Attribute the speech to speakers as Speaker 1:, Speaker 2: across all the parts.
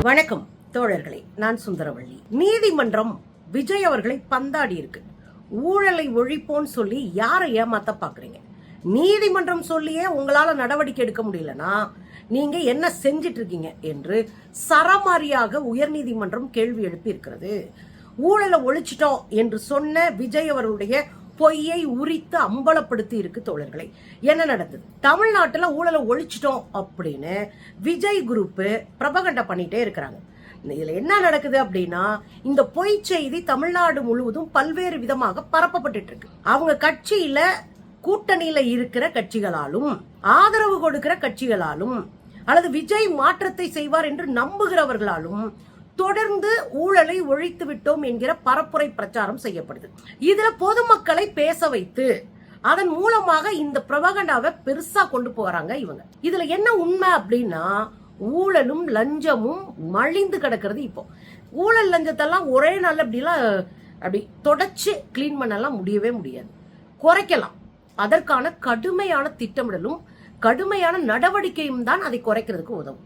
Speaker 1: வணக்கம் தோழர்களே, நான் சுந்தரவள்ளி. நீதிமன்றம் விஜய் அவர்களை பந்தாடி இருக்கு. ஊழலை ஒழிப்போன்னு சொல்லி யாரை ஏமாத்த பாக்குறீங்க? நீதிமன்றம் சொல்லியே உங்களால நடவடிக்கை எடுக்க முடியலனா நீங்க என்ன செஞ்சிட்டு இருக்கீங்க என்று சரமாரியாக உயர்நீதிமன்றம் கேள்வி எழுப்பி இருக்கிறது. ஊழலை ஒழிச்சிட்டோம் என்று சொன்ன விஜய் அவர்களுடைய பொய்யை உரித்து அம்பலப்படுத்தி இருக்கு தோழர்களை. என்ன நடந்தது? தமிழ்நாட்டுல ஊழலை ஒழிச்சிட்டோம் அப்படின்னு விஜய் குரூப் பிரபகண்டா பண்ணிட்டே இருக்கிறாங்க. இதுல என்ன நடக்குது அப்படின்னா, இந்த பொய் செய்தி தமிழ்நாடு முழுவதும் பல்வேறு விதமாக பரப்பப்பட்டு இருக்கு. அவங்க கட்சியில கூட்டணியில இருக்கிற கட்சிகளாலும் ஆதரவு கொடுக்கிற கட்சிகளாலும் அல்லது விஜய் மாற்றத்தை செய்வார் என்று நம்புகிறவர்களாலும் தொடர்ந்து ஊழலை ஒழித்து விட்டோம் என்கிற பரப்புரை பிரச்சாரம் செய்யப்படுது. இதுல பொதுமக்களை பேச வைத்து அதன் மூலமாக இந்த பிரபகண்டாவை பெருசா கொண்டு போறாங்க இவங்க. இதுல என்ன உண்மை அப்படின்னா, ஊழலும் லஞ்சமும் மலிந்து கிடக்கிறது. இப்போ ஊழல் லஞ்சத்தெல்லாம் ஒரே நாள் அப்படி தொடச்சு கிளீன் பண்ணலாம் முடியவே முடியாது. குறைக்கலாம். அதற்கான கடுமையான திட்டமிடலும் கடுமையான நடவடிக்கையும் தான் அதை குறைக்கிறதுக்கு உதவும்.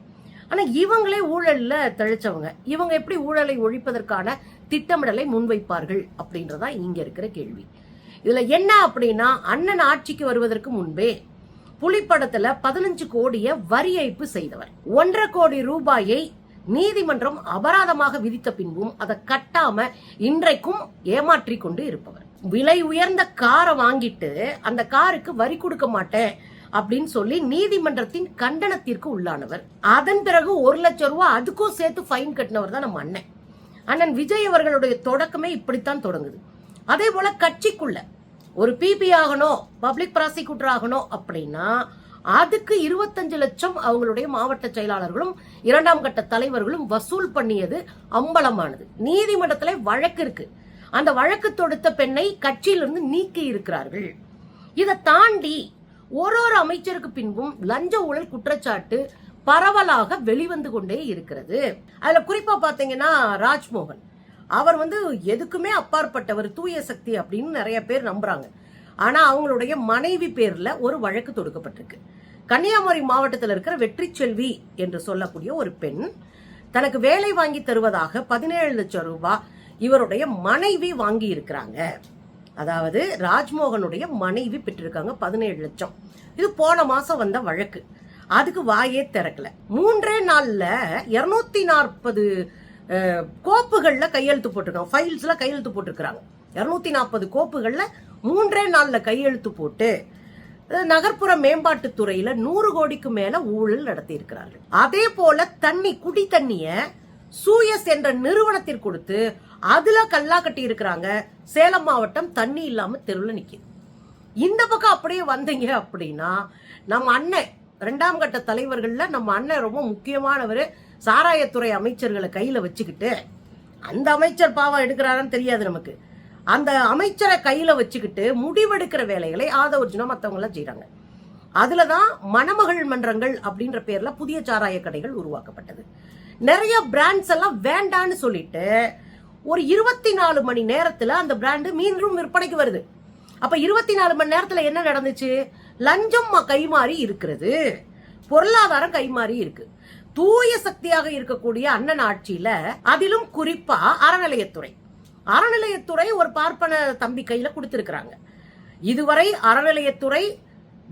Speaker 1: ஆனா இவங்களே ஊழல்ல தழிச்சவங்க. இவங்க எப்படி ஊழலை ஒழிப்பதற்கான திட்டமிடலை முன்வைப்பார்கள் அப்படின்றதா இங்க இருக்கிற கேள்வி. இதுல என்ன அப்படின்னா, அண்ணன் ஆட்சிக்கு வருவதற்கு முன்பே புலிப்படத்துல 15 கோடியை வரி ஏய்ப்பு செய்தவர். 1.5 கோடி ரூபாயை நீதிமன்றம் அபராதமாக விதித்த பின்பும் அதை கட்டாம இன்றைக்கும் ஏமாற்றி கொண்டு இருப்பவர். விலை உயர்ந்த காரை வாங்கிட்டு அந்த காருக்கு வரி கொடுக்க மாட்டேன் அப்படின்னு சொல்லி நீதிமன்றத்தின் கண்டனத்திற்கு உள்ளானவர். அதன் பிறகு 1 லட்சம் ரூபாய் அதுக்கும் சேர்த்து ஃபைன் கட்டினவர் தான் நம்ம அண்ணன் விஜய் அவர்களுடைய தொடக்கமே இப்படித்தான் தொடங்குது. அதே போல கட்சிக்குள்ள ஒரு பிபி ஆகணும், பப்ளிக் ப்ராசிக்யூட்டர் ஆகணும் அப்படின்னா அதுக்கு 25 லட்சம் அவங்களுடைய மாவட்ட செயலாளர்களும் 2ஆம் கட்ட தலைவர்களும் வசூல் பண்ணியது அம்பலமானது. நீதிமன்றத்திலே வழக்கு இருக்கு. அந்த வழக்கு தொடுத்த பெண்ணை கட்சியிலிருந்து நீக்கி இருக்கிறார்கள். இதை தாண்டி ஒரு அமைச்சருக்கு பின்பும் லஞ்ச ஊழல் குற்றச்சாட்டு பரவலாக வெளிவந்து கொண்டே இருக்கிறது. அதுல குறிப்பா பாத்தீங்கன்னா ராஜ்மோகன் அவர் எதுக்குமே அப்பாற்பட்டவர், தூய சக்தி அப்படின்னு நிறைய பேர் நம்புறாங்க. ஆனா அவங்களுடைய மனைவி பேர்ல ஒரு வழக்கு தொடுக்கப்பட்டிருக்கு. கன்னியாகுமரி மாவட்டத்தில் இருக்கிற வெற்றி செல்வி என்று சொல்லக்கூடிய ஒரு பெண் தனக்கு வேலை வாங்கி தருவதாக 17 லட்சம் ரூபாய் இவருடைய மனைவி வாங்கி இருக்கிறாங்க. அதாவது ராஜ்மோகனுடைய மனைவி பெற்றிருக்காங்க 17 லட்சம். இது போன மாசம் வந்த வழக்கு. அதுக்கு வாயே திறக்கல. 3 நாள்ல 240 கோப்புகள்ல கையெழுத்து போட்டிருக்காங்க. ஃபைல்ஸ்ல கையெழுத்து போட்டிருக்காங்க. 240 கோப்புகள்ல 3 நாள்ல கையெழுத்து போட்டு நகர்ப்புற மேம்பாட்டு துறையில 100 கோடிக்கு மேல ஊழல் நடத்தி இருக்கிறார்கள். அதே போல குடி தண்ணிய சூயஸ் என்ற நிறுவனத்திற்கு கொடுத்து அதுல கல்லா கட்டி இருக்கிறாங்க. சேலம் மாவட்டம் தண்ணி இல்லாம தெருவில் நிக்குது. இந்த பக்கம் அப்படியே வந்தீங்க அப்படின்னா, நம்ம அண்ணன் 2ஆம் கட்ட தலைவர்கள்ல நம்ம அண்ணன் ரொம்ப முக்கியமானவர். சாராயத்துறை அமைச்சர்களை கையில வச்சுக்கிட்டு, அந்த அமைச்சர் பாவம் எடுக்கிறாருன்னு தெரியாது நமக்கு, அந்த அமைச்சரை கையில வச்சுக்கிட்டு முடிவெடுக்கிற வேலைகளை ஆதவர்ஜுனா மத்தவங்க எல்லாம் செய்யறாங்க. அதுலதான் மணமகள் மன்றங்கள் அப்படின்ற பேர்ல புதிய சாராய கடைகள் உருவாக்கப்பட்டது. நிறைய பிராண்ட்ஸ் எல்லாம் வேண்டான்னு சொல்லிட்டு ஒரு 24 மணி நேரத்துல அந்த பிராண்டு மீண்டும் விற்பனைக்கு வருது. அப்ப 24 மணி நேரத்துல என்ன நடந்துச்சு? லஞ்சம் கைமாறி இருக்கிறது, பொருளாதாரம் கைமாறி இருக்கு. தூய சக்தியாக இருக்கக்கூடிய அண்ணன் ஆட்சியில அதிலும் குறிப்பா அறநிலையத்துறை ஒரு பார்ப்பன தம்பி கையில கொடுத்திருக்கிறாங்க. இதுவரை அறநிலையத்துறை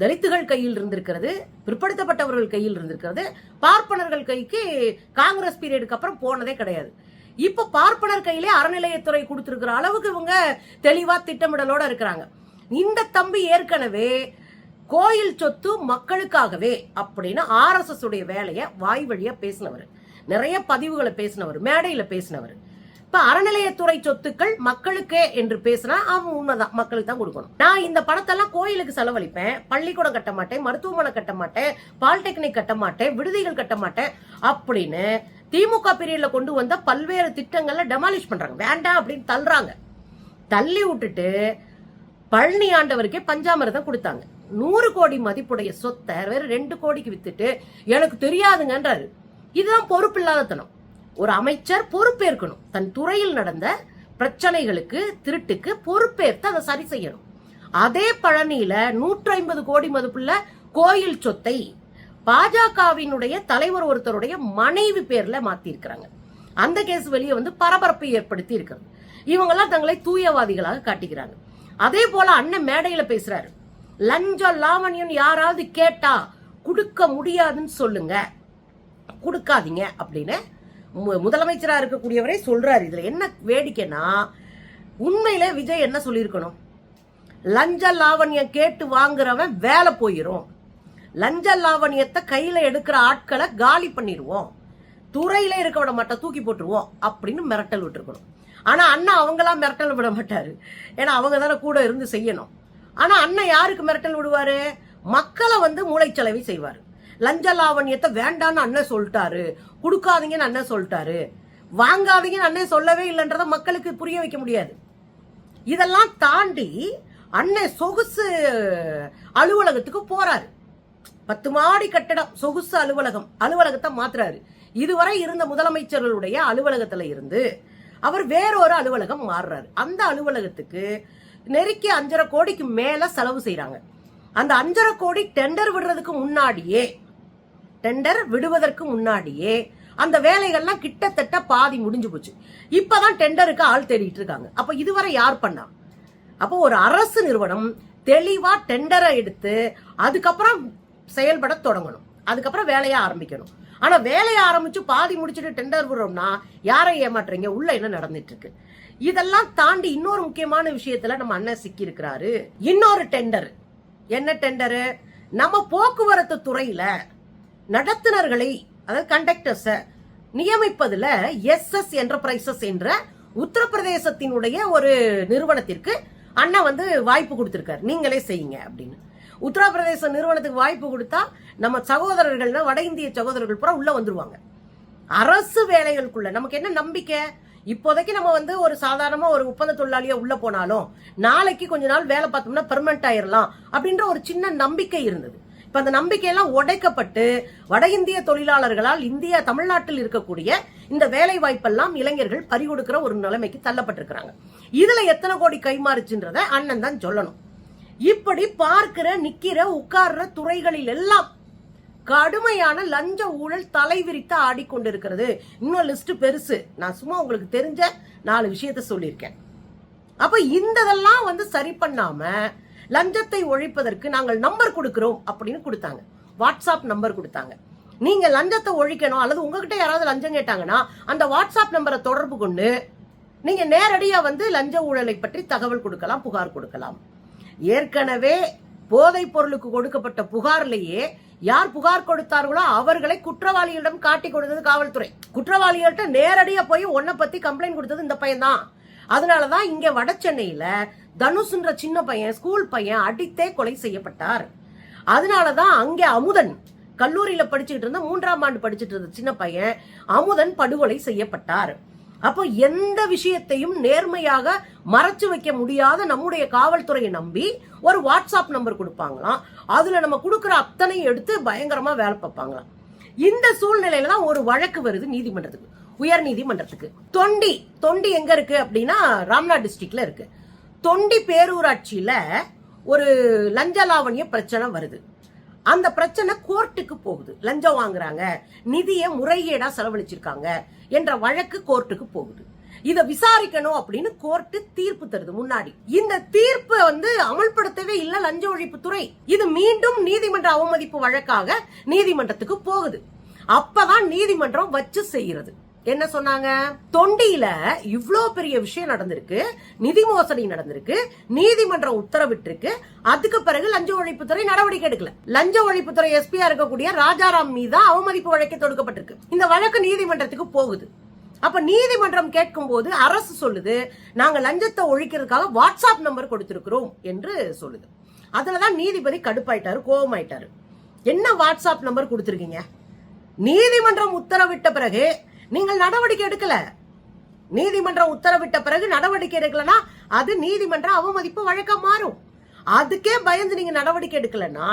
Speaker 1: தலித்துகள் கையில் இருந்திருக்கிறது, பிற்படுத்தப்பட்டவர்கள் கையில் இருந்திருக்கிறது. பார்ப்பனர்கள் கைக்கு காங்கிரஸ் பீரியடுக்கு அப்புறம் போனதே கிடையாது. இப்ப பார்ப்பனர் கையிலே அறநிலையத்துறை கொடுத்திருக்கிற அளவுக்கு இவங்க தெளிவா திட்டமிடலோட இருக்கிறாங்க. இந்த தம்பி ஏற்கனவே கோயில் சொத்து மக்களுக்காகவே அப்படின்னு RSS உடைய வேலையை வாய் வழியா பேசினவர், நிறைய பதிவுகளை பேசினவர், மேடையில பேசினவர். இப்ப அறநிலையத்துறை சொத்துக்கள் மக்களுக்கே என்று பேசினா அவன் உண்மைதான், மக்களுக்கு தான் கொடுக்கணும். நான் இந்த பணத்தெல்லாம் கோயிலுக்கு செலவழிப்பேன், பள்ளிக்கூடம் கட்ட மாட்டேன், மருத்துவமனை கட்ட மாட்டேன், பாலிடெக்னிக் கட்ட மாட்டேன், விடுதிகள் கட்ட மாட்டேன் அப்படின்னு திமுக பீரியட்ல கொண்டு வந்த பல்வேறு திட்டங்கள்ல டெமாலிஷ் பண்றாங்க. வேண்டாம் அப்படின்னு தள்ளி விட்டுட்டு பழனி ஆண்டவருக்கே பஞ்சாமிரதம் கொடுத்தாங்க. 100 கோடி மதிப்புடைய சொத்தை வேற 2 கோடிக்கு வித்துட்டு எனக்கு தெரியாதுங்கன்றாரு. இதுதான் பொறுப்பில்லாதத்தனம். ஒரு அமைச்சர் பொறுப்பேற்கணும். தன் துறையில் நடந்த பிரச்சனைகளுக்கு, திருட்டுக்கு பொறுப்பேற்று அதை சரி செய்யணும். அதே பழனியில 150 கோடி மதிப்புள்ள கோயில் சொத்தை பாஜகவினுடைய தலைவர் ஒருத்தருடைய மனைவி பேர்ல மாத்தி இருக்கிறாங்க. அந்த கேஸ் வெளியே வந்து பரபரப்பை ஏற்படுத்தி இருக்கிறது. இவங்க எல்லாம் தங்களை தூயவாதிகளாக காட்டிக்கிறாங்க. அதே போல அண்ணன் மேடையில பேசுறாரு, லஞ்ச லாவண்யம் யாராவது கேட்டா கொடுக்க முடியாதுன்னு சொல்லுங்க, கொடுக்காதீங்க அப்படின்னு முதலமைச்சரா இருக்கக்கூடியவரே சொல்றாரு. இதுல என்ன வேடிக்கைன்னா, உண்மையில விஜய் என்ன சொல்லியிருக்கணும், லஞ்ச லாவண்யம் கேட்டு வாங்குறவன் வேலை போயிரும், லஞ்ச லாவண்யத்தை கையில எடுக்கிற ஆட்களை காலி பண்ணிடுவோம், துறையில இருக்க விட மாட்டோம், தூக்கி போட்டுருவோம் அப்படின்னு மிரட்டல் விட்டுருக்கணும். ஆனா அண்ணா அவங்களாம் மிரட்டல் விட மாட்டாரு, ஏன்னா அவங்க தானே கூட இருந்து செய்யணும். ஆனா அண்ணன் யாருக்கு மிரட்டல் விடுவாரு, மக்களை வந்து மூளைச்சலவை செய்வாரு. லஞ்ச லாவண்யத்தை வேண்டான்னு அண்ணன் சொல்லிட்டாரு, கொடுக்காதீங்கன்னு அண்ணன் சொல்லிட்டாரு, வாங்காதீங்கன்னு அண்ணன் சொல்லவே இல்லைன்றத மக்களுக்கு புரிய வைக்க முடியாது. இதெல்லாம் தாண்டி அண்ணன் சொகுசு அலுவலகத்துக்கு போறாரு. 10 மாடி கட்டடம் சொகுசு அலுவலகத்தை மாத்துறாரு. இதுவரை இருந்த முதலமைச்சர்களுடைய அலுவலகத்துல இருந்து அவர் வேறொரு அலுவலகம் மாறுறாரு. அந்த அலுவலகத்துக்கு நெருக்கி 5.5 கோடிக்கு மேல செலவு செய்யறாங்க. அந்த 5.5 கோடி டெண்டர் விடுவதற்கு முன்னாடியே அந்த வேலைகள்லாம் கிட்டத்தட்ட பாதி முடிஞ்சு போச்சு. இப்பதான் டெண்டருக்கு ஆள் தேடிட்டு இருக்காங்க. அப்ப இதுவரை யார் பண்ணா? அப்போ ஒரு அரசு நிறுவனம் தெளிவா டெண்டரை எடுத்து அதுக்கப்புறம் செயல்பட தொடங்கணும், அதுக்கப்புறம் வேலையை ஆரம்பிக்கணும். ஆனா வேலையை ஆரம்பிச்சு பாதி முடிச்சுட்டு டெண்டர் விடுறோம்னா யாரை ஏமாற்றுறீங்க, உள்ள என்ன நடந்துட்டு இருக்கு? இதெல்லாம் தாண்டி இன்னொரு முக்கியமான விஷயத்துல நம்ம அண்ணன் சிக்கி இருக்கிறாரு. இன்னொரு டெண்டர், என்ன டெண்டரு? நம்ம போக்குவரத்து துறையில நடத்துனர்களை, அதாவது கண்டக்டர்ஸ நியமிப்பதுல SS என்டர்பிரைசஸ் என்ற உத்தரப்பிரதேசத்தினுடைய ஒரு நிறுவனத்திற்கு அண்ணா வந்து வாய்ப்பு கொடுத்திருக்காரு, நீங்களே செய்யுங்க அப்படின்னு. உத்தரப்பிரதேச நிறுவனத்துக்கு வாய்ப்பு கொடுத்தா நம்ம சகோதரர்கள், வட இந்திய சகோதரர்கள் பூரா உள்ள வந்துருவாங்க. அரசு வேலைகளுக்குள்ள நமக்கு என்ன நம்பிக்கை? இப்போதைக்கு நம்ம வந்து ஒரு சாதாரணமா ஒரு ஒப்பந்த தொழிலாளியா உள்ள போனாலும் நாளைக்கு கொஞ்ச நாள் வேலை பார்த்தோம்னா பெர்மனன்ட் ஆயிரலாம் அப்படின்ற ஒரு சின்ன நம்பிக்கை இருந்தது. இப்ப அந்த நம்பிக்கையெல்லாம் உடைக்கப்பட்டு வட இந்திய தொழிலாளர்களால் தமிழ்நாட்டில் இருக்கக்கூடிய இந்த வேலை வாய்ப்பெல்லாம் இளைஞர்கள் பறிகொடுக்கிற ஒரு நிலைமைக்கு தள்ளப்பட்டிருக்கிறாங்க. இதுல எத்தனை கோடி கைமாறுச்சுன்றத அண்ணன் தான் சொல்லணும். இப்படி பார்க்கிற, நிக்கிற, உட்கார்ற துறைகளில் எல்லாம் கடுமையான லஞ்ச ஊழல் தலைவிரித்து ஆடிக்கொண்டிருக்கிறது. இன்னும் லிஸ்ட் பெருசு. நான் சும்மா உங்களுக்கு தெரிஞ்ச 4 விஷயத்த சொல்லியிருக்கேன். அப்ப இந்ததெல்லாம் வந்து சரி பண்ணாம லஞ்சத்தை ஒழிப்பதற்கு நாங்கள் நம்பர் கொடுக்கிறோம் அப்படின்னு கொடுத்தாங்க, வாட்ஸ்அப் நம்பர் கொடுத்தாங்க. நீங்க லஞ்சத்தை ஒழிக்கணும் அல்லது உங்ககிட்ட யாராவது லஞ்சம் கேட்டாங்கன்னா அந்த வாட்ஸ்அப் நம்பரை தொடர்பு கொண்டு நீங்க நேரடியா வந்து லஞ்ச ஊழலை பற்றி தகவல் கொடுக்கலாம், புகார் கொடுக்கலாம். ஏற்கனவே போதைப் பொருளுக்கு கொடுக்கப்பட்ட புகார்லேயே யார் புகார் கொடுத்தார்களோ அவர்களை குற்றவாளிகளிடம் காட்டி கொடுத்தது காவல்துறை. குற்றவாளிகள்கிட்ட நேரடியா போய் உன்னை பத்தி கம்ப்ளைண்ட் கொடுத்தது இந்த பையன் தான். அதனாலதான் இங்க வட சென்னையில தனுஷ்ன்ற சின்ன பையன், ஸ்கூல் பையன் அடித்தே கொலை செய்யப்பட்டார். அதனாலதான் அங்கே அமுதன், கல்லூரியில படிச்சுட்டு இருந்த 3ஆம் ஆண்டு படிச்சுட்டு இருந்த சின்ன பையன் அமுதன் படுகொலை செய்யப்பட்டார். அப்போ எந்த விஷயத்தையும் நேர்மையாக மறைச்சு வைக்க முடியாத நம்முடைய காவல்துறையை நம்பி ஒரு வாட்ஸ்அப் நம்பர் கொடுப்பாங்களாம். அதுல நம்ம கொடுக்கிற அத்தனையும் எடுத்து பயங்கரமா வேலை பார்ப்பாங்களாம். இந்த சூழ்நிலையில தான் ஒரு வழக்கு வருது நீதிமன்றத்துக்கு, உயர் நீதிமன்றத்துக்கு. தொண்டி எங்க இருக்கு அப்படின்னா ராம்நாத் டிஸ்ட்ரிக்ட்ல இருக்கு. தொண்டி பேரூராட்சியில ஒரு லஞ்ச லாவண்ய பிரச்சனை வருது. அந்த பிரச்சனை கோர்ட்டுக்கு போகுது. லஞ்சம் வாங்குறாங்க, நிதியை முறைகேடா செலவழிச்சிருக்காங்க என்ற வழக்கு கோர்ட்டுக்கு போகுது. இத விசாரிக்கணும் அப்படின்னு கோர்ட்டு தீர்ப்பு தருது. முன்னாடி இந்த தீர்ப்பு வந்து அமல்படுத்தவே இல்ல லஞ்ச ஒழிப்பு துறை. இது மீண்டும் நீதிமன்ற அவமதிப்பு வழக்காக நீதிமன்றத்துக்கு போகுது. அப்பதான் நீதிமன்றம் வச்சு செய்யறது. என்ன சொன்னாங்க? தொண்டியில இவ்ளோ பெரிய விஷயம் நடந்திருக்கு, நிதி மோசடி நடந்திருக்கு, நீதிமன்றம் உத்தரவிட்டிருக்கு. அதுக்கு பிறகு லஞ்ச ஒழிப்புத்துறை நடவடிக்கை எடுக்கல. லஞ்ச ஒழிப்புத்துறை எஸ்பியா இருக்கக்கூடிய ராஜாராம் மீது அவமதிப்பு வழக்கு தொடுக்கப்பட்டிருக்கு. இந்த வழக்கு நீதிமன்றத்துக்கு போகுது. அப்ப நீதிமன்றம் கேட்கும் போது அரசு சொல்லுது, நாங்க லஞ்சத்தை ஒழிக்கிறதுக்காக வாட்ஸ்அப் நம்பர் கொடுத்திருக்கிறோம் என்று சொல்லுது. அதுலதான் நீதிபதி கடுப்பாயிட்டாரு, கோபமாயிட்டாரு. என்ன வாட்ஸ்அப் நம்பர் கொடுத்திருக்கீங்க? நீதிமன்றம் உத்தரவிட்ட பிறகு நீங்கள் நடவடிக்கை எடுக்கல. நீதிமன்றம் உத்தரவிட்ட பிறகு நடவடிக்கை எடுக்கலனா அது நீதிமன்ற அவமதிப்பு வழக்கா மாறும். அதுக்கே பயந்து நீங்க நடவடிக்கை எடுக்கலன்னா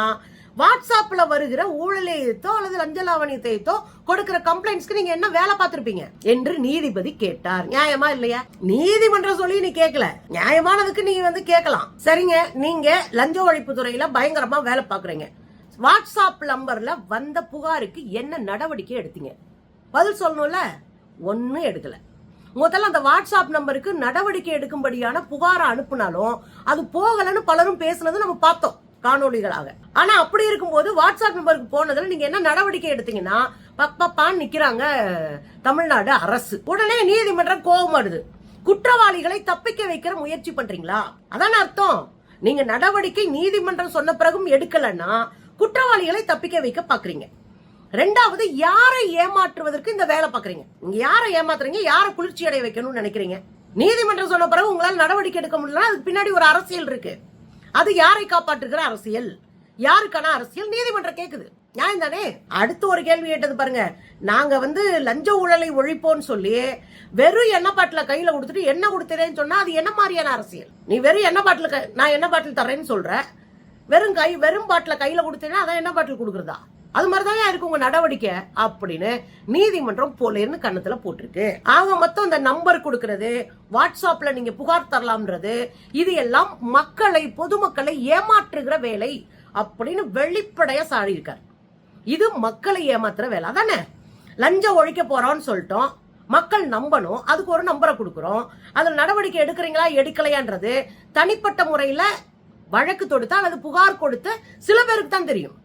Speaker 1: வாட்ஸ்அப்ல வருகிற ஊழலையோ அல்லது லஞ்ச லாவணியத்தையோ கொடுக்கிற கம்ப்ளைண்ட்ஸ்க்கு நீங்க என்ன வேலை பார்த்திருப்பீங்க என்று நீதிபதி கேட்டார். நியாயமா இல்லையா? நீதிமன்றம் சொல்லி நீ கேட்கல, நியாயமானதுக்கு நீங்க வந்து கேட்கலாம். சரிங்க, நீங்க லஞ்ச ஒழிப்பு துறையில பயங்கரமா வேலை பாக்குறீங்க, வாட்ஸ்அப் நம்பர்ல வந்த புகாருக்கு என்ன நடவடிக்கை எடுத்தீங்க? பதில் சொல்லணும்ல. ஒன்னும் எடுக்கல. முதல்ல அந்த வாட்ஸ்அப் நம்பருக்கு நடவடிக்கை எடுக்கும்படியான புகாரை அனுப்புனாலும் அது போகலன்னு பலரும் பேசுனது நம்ம பார்த்தோம் காணொலிகளாக. ஆனா அப்படி இருக்கும்போது வாட்ஸ்அப் நம்பருக்கு போனதுல நீங்க என்ன நடவடிக்கை எடுத்தீங்கன்னா பப்பான்னு நிக்கிறாங்க தமிழ்நாடு அரசு. உடனே நீதிமன்றம் கோபமாடுது. குற்றவாளிகளை தப்பிக்க வைக்கிற முயற்சி பண்றீங்களா? அதான அர்த்தம். நீங்க நடவடிக்கை நீதிமன்றம் சொன்ன பிறகும் எடுக்கலன்னா குற்றவாளிகளை தப்பிக்க வைக்க பாக்குறீங்க. ரெண்டாவது, யாரை ஏமாற்றுவதற்கு இந்த வேலை பாக்குறீங்க? நீங்க யாரை ஏமாத்துறீங்க? யாரை குளிர்ச்சி அடைய வைக்கணும்னு நினைக்கிறீங்க? நீதிமன்றம் சொன்ன பிறகு உங்களால் நடவடிக்கை எடுக்க முடியல. அதுக்கு பின்னாடி ஒரு அரசியல் இருக்கு. அது யாரை காப்பாற்றுகிற அரசியல்? யாருக்கான அரசியல்? நீதிமன்றம் கேக்குது. நியாயம் தானே? அடுத்து ஒரு கேள்வி கேட்டது பாருங்க. நாங்க லஞ்ச ஊழலை ஒழிப்போம்னு சொல்லி வெறும் எண்ணெய் பாட்டில கையில கொடுத்துட்டு என்ன கொடுத்துறேன்னு சொன்னா அது என்ன மாதிரியான அரசியல்? நீ வெறும் எண்ணெய் பாட்டில நான் எண்ணெய் பாட்டில் தரேன்னு சொல்ற, வெறும் பாட்டில கையில கொடுத்தேன்னா அதான் எண்ணெய் பாட்டில் கொடுக்குறதா? அது மாதிரிதான் இருக்கு உங்க நடவடிக்கை அப்படின்னு நீதிமன்றம் போலேன்னு கண்ணத்துல போட்டிருக்கு. ஆக மொத்தம் இந்த நம்பர் கொடுக்கறது, வாட்ஸ்அப்ல நீங்க புகார் தரலாம்ன்றது, இது எல்லாம் பொதுமக்களை ஏமாற்றுகிற வேலை அப்படின்னு வெளிப்படையா சாடி இருக்காரு. இது மக்களை ஏமாத்துற வேலை தானே. லஞ்சம் ஒழிக்க போறோம்னு சொல்லிட்டோம், மக்கள் நம்பணும், அதுக்கு ஒரு நம்பரை கொடுக்கறோம். அதுல நடவடிக்கை எடுக்கிறீங்களா எடுக்கலையான்றது தனிப்பட்ட முறையில வழக்கு தொடுத்தா அல்லது புகார் கொடுத்து சில பேருக்கு தான் தெரியும்.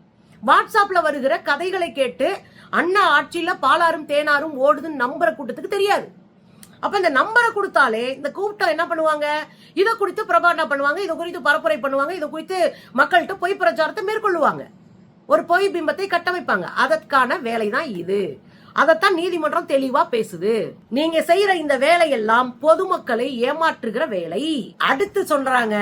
Speaker 1: வாட்ஸ்அப்ல வருகிற கதைகளை கேட்டு அண்ணா ஆட்சியில பாலாரும் தேனாரும் ஓடுதுன்னு நம்புற கூட்டத்துக்கு தெரியாது. அப்ப இந்த நம்பரை கொடுத்தாலே இந்த கூட்டம் என்ன பண்ணுவாங்க? இதை குறித்து பிரபாரணா பண்ணுவாங்க, இதை குறித்து பரப்புரை பண்ணுவாங்க, இதை குறித்து மக்கள்கிட்ட பொய் பிரச்சாரத்தை மேற்கொள்ளுவாங்க, ஒரு பொய் பிம்பத்தை கட்டமைப்பாங்க. அதற்கான வேலைதான் இது. அதத்தான் நீதிமன்றம் தெளிவா பேசுது. நீங்க செய்யற இந்த வேலையெல்லாம் பொதுமக்களை ஏமாற்றுகிற வேலை. அடுத்து சொல்றாங்க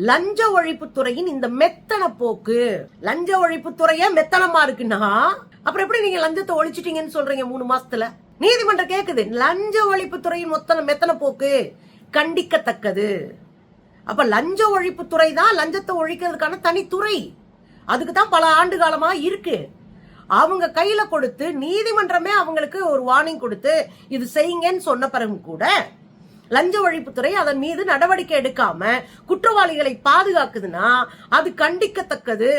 Speaker 1: லஞ்ச ஒழிப்புத்துறையின் இந்த மெத்தன போக்கு. லஞ்ச ஒழிப்புத்துறையே மெத்தனமா இருக்குன்னா அப்புறம் எப்படி நீங்க லஞ்சத்தை ஒழிச்சிட்டீங்கன்னு சொல்றீங்க 3 மாசத்துல? நீதிமன்றம் கேக்குது. லஞ்ச ஒழிப்புத்துறையின் மெத்தன போக்கு கண்டிக்கத்தக்கது. அப்ப லஞ்ச ஒழிப்புத்துறை தான் லஞ்சத்தை ஒழிக்கிறதுக்கான தனித்துறை. அதுக்கு தான் பல ஆண்டு காலமா இருக்கு. அவங்க கையில கொடுத்து நீதிமன்றமே அவங்களுக்கு ஒரு வார்னிங் கொடுத்து இது செய்யுங்கன்னு சொன்ன பிறகு கூட லஞ்ச ஒழிப்புத்துறை அதன் மீது நடவடிக்கை எடுக்காம குற்றவாளிகளை பாதுகாக்குதுன்னா அது கண்டிக்கத்தக்கது.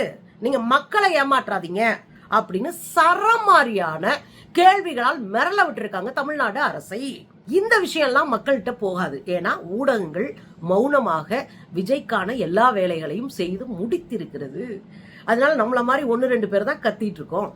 Speaker 1: நீங்க மக்களை ஏமாற்றாதீங்க அப்படின்னு சரமாரியான கேள்விகளால் மிரள விட்டுருக்காங்க தமிழ்நாடு அரசை. இந்த விஷயம் எல்லாம் மக்கள்கிட்ட போகாது. ஏன்னா ஊடகங்கள் மௌனமாக விஜய்க்கான எல்லா வேலைகளையும் செய்து முடித்திருக்கிறது. அதனால நம்மள மாதிரி 1-2 பேர் தான் கத்திட்டு இருக்கோம்.